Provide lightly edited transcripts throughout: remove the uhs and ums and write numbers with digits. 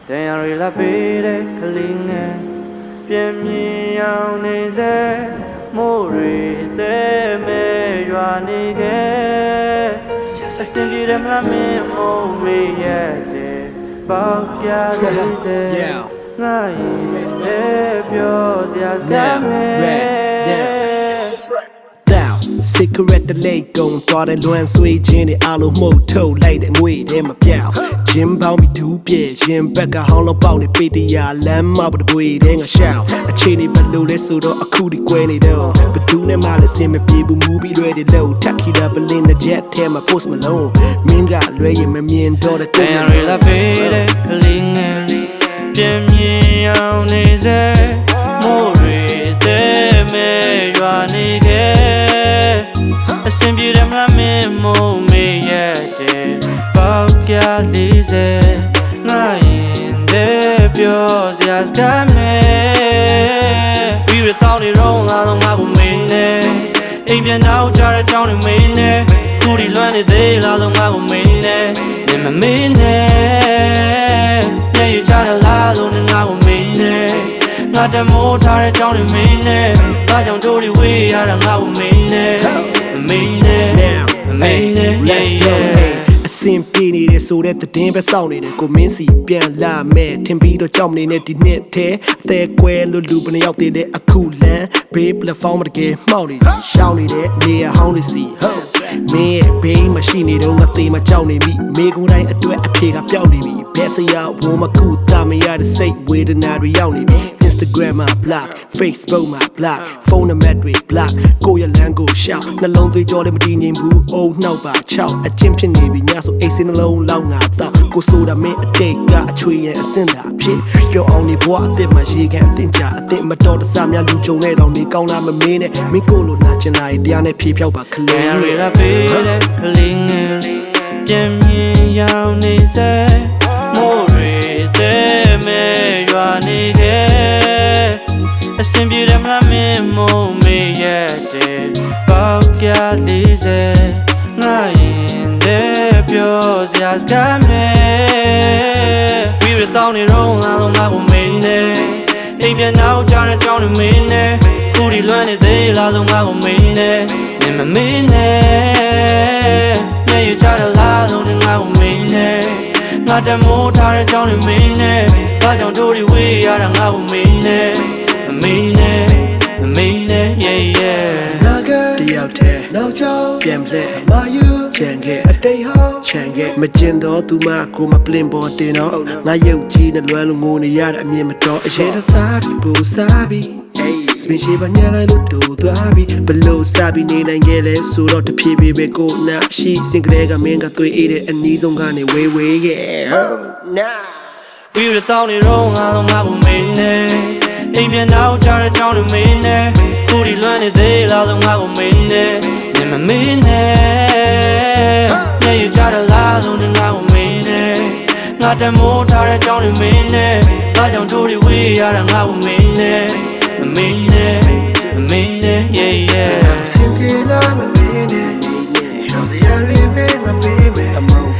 Danyari la pere kalinga Piemi yao ni se Mori te me yua ni ge Sinji dem la me mo me yete Bao kya li se Nga yi te pyo tia sa me Cigarette လိတ်ကုန်သွားတဲ့လွမ်းဆွေးခြင်းတွေအလုံးမှုတ်ထုတ်လိုက်တဲ့ငွေထဲမှာပြောင်းချင်းပေါင်းပြီးဒူးပြဲရင်ဘက်ကဟောင်းလုံးပေါက်နေပေတရာလမ်းမပတပွေတဲ့ငါရှောင်းအခြေအနေဘလို့လဲဆိုတော့အခုဒီကွဲနေတော့ဘသူနဲ့မှလည်းစင်မပြေဘူးမူပြီးလွဲတယ်လို့ထက်ခီတာပလင်းတဲ့ jet ထဲမှာ post မလုံးမင်းကလွဲရင်မမြင်တော့တဲ့ကိုယ်ရလာပေးတဲ့ကလေးငယ်ပြင်းမြင်အောင်နေစေမိုးတွေတဲ့မဲရွာနေခဲ့အစင်ပြေတယ်မလားမင်းမို့မေးရတဲ့ပေါက်ကြလေးစေငါရင်တဲ့ပြောစရာစကားမဲပြီးရတောင်းနေတော့ငါတော့ငါကိုမင်းနဲ့အိမ်ပြန်တော့ကြားတဲ့ကြောင်းတွေမင်းနဲ့ခုဒီလွမ်းနေသေးလားတော့ငါကိုမင်းနဲ့နေမမင်းနဲ့ညရကြတဲ့လားတော့ငါကိုမင်းနဲ့ငါတမိုးထားတဲ့ကြောင်းတွေမင်းနဲ့ငါကြောင့်တို့တွေဝေးရတာငါကိုမင်းနဲ့Let's go အစင်ပြေနေတယ်ဆိုတဲ့သတင်းပဲစောင့်နေတယ်ကိုမင်းစီပြန်လာမဲ့ထင်ပြီးတော့ကြောက်နေနဲ့ဒီနှစ်ထဲအသေးကွဲလို့လူဘယ်နှယောက်သေးတဲ့အခုလမ်းဘေး platform တကယ်မှောက်နေတယ်ရှောင်းနေတဲ့နေရာဟောင်းလေးစီမင်းရဲ့ဘေးမရှိနေတော့ငါသေးမကြောက်နေပြီမိကိုယ်တိုင်းအတွက်အဖြေကပြောင်းနေပြီဘယ်စရာဝမကူတာမရတဲ့စိတ်ဝေဒနာတွေရောက်နေပြီInstagram မှာ block Facebook မှာ block ဖုန်းနံပါတ်တွေ block ကိုရလန်းကိုရှောက်နှလုံးသွေးကြောလည်းမတည်ငြိမ်ဘူးအုံနှောက်ပါ6အချင်းဖြစ်နေပြီညဆိုအိတ်စင်းနှလုံးလောက်ငါတော့ကိုဆိုတာမင်းအတိတ်ကအချွေရန်အစင်တာဖြစ်ပြောအောင်နေဘဝအသက်မှာရေကန်အသင်ကြအသင်မတော်တဆများလူကြုံနေတော့နေကောင်းလားမမင်းနဲ့မင်းကိုလိုနာချင်လိုက်တရားနဲ့ဖြေဖြောက်ပါခလေးတွေလာပေးတဲ့ခလေးငယ်ပြန်မြင်ရောင်နေစေမိုးတွေတဲ့မဲရွာနေခဲ့အစင်ပြေတယ်မလားမင်းမို့မေးရတဲ့ပေါက်ကြလေးစေငါရင်တဲ့ပြောစရာစကားမဲပြီးရတောင်းနေတော့ငါတော့ငါကိုမင်းနဲ့အိမ်ပြန်တော့ကြားတဲ့ကြောင်းတွေမင်းနဲ့ခုဒီလွမ်းနေသေးလားတော့ငါကိုမင်းနဲ့နေမမင်းနဲ့ညရကြတဲ့လားတော့ငါကိုမင်းနဲ့ငါတမိုးထားတဲ့ကြောင်းတွေမင်းနဲ့ဘာကြောင့်တို့တွေဝေးရတာငါကိုမင်းနဲ့တယောက်တည်းနောက်ကြောင်းပြန်လဲမယူချန်ခဲ့အတိတ်ဟောင်းချန်ခဲ့မကျင်တော့သူမကိုမပလင်ပေါ်တင်တော့ငါရုပ်ကြီးနဲ့လွမ်းလို့ငိုနေရတဲ့အမြင်မတော်အရင်တစားပြီးပူစားပြီးစပင်ရှိပါညာလိုက်လို့တူသွားပြီးဘလို့စားပြီးနေနိုင်ခဲ့လဲဆိုတော့တဖြည်းဖြည်းပဲကိုနာရှိစင်ကလေးကမင်းကသွေးအေးတဲ့အနီးဆုံးကနေဝေးဝေးခဲ့နာပြီးရတောင်းနေတော့ငါတော့ငါကိုမင်းနဲ့အိမ်ပြန်တော့ကြားတဲ့ကြောင်းတွေမင်းနဲ့ခုဒီလွမ်းနေသေးလားတော့ငါကိုမင်းနဲ့နေမမင်းနဲ့ညရကြတဲ့လားတော့ငါကိုမင်းနဲ့ငါတမိုးထားတဲ့ကြောင်းတွေမင်းနဲ့ဘာကြောင့်တို့တွေဝေးရတာငါကိုမင်းနဲ့မင်းနဲ့yeah စင်ပြေလားမမင်းနဲ့တော့စရာတွေပဲမပေးမယ်အမောက်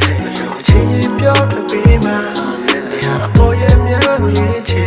အချင်းပြောတပေးမှာအပေါ်ရဲ့များကိုရင်းချင်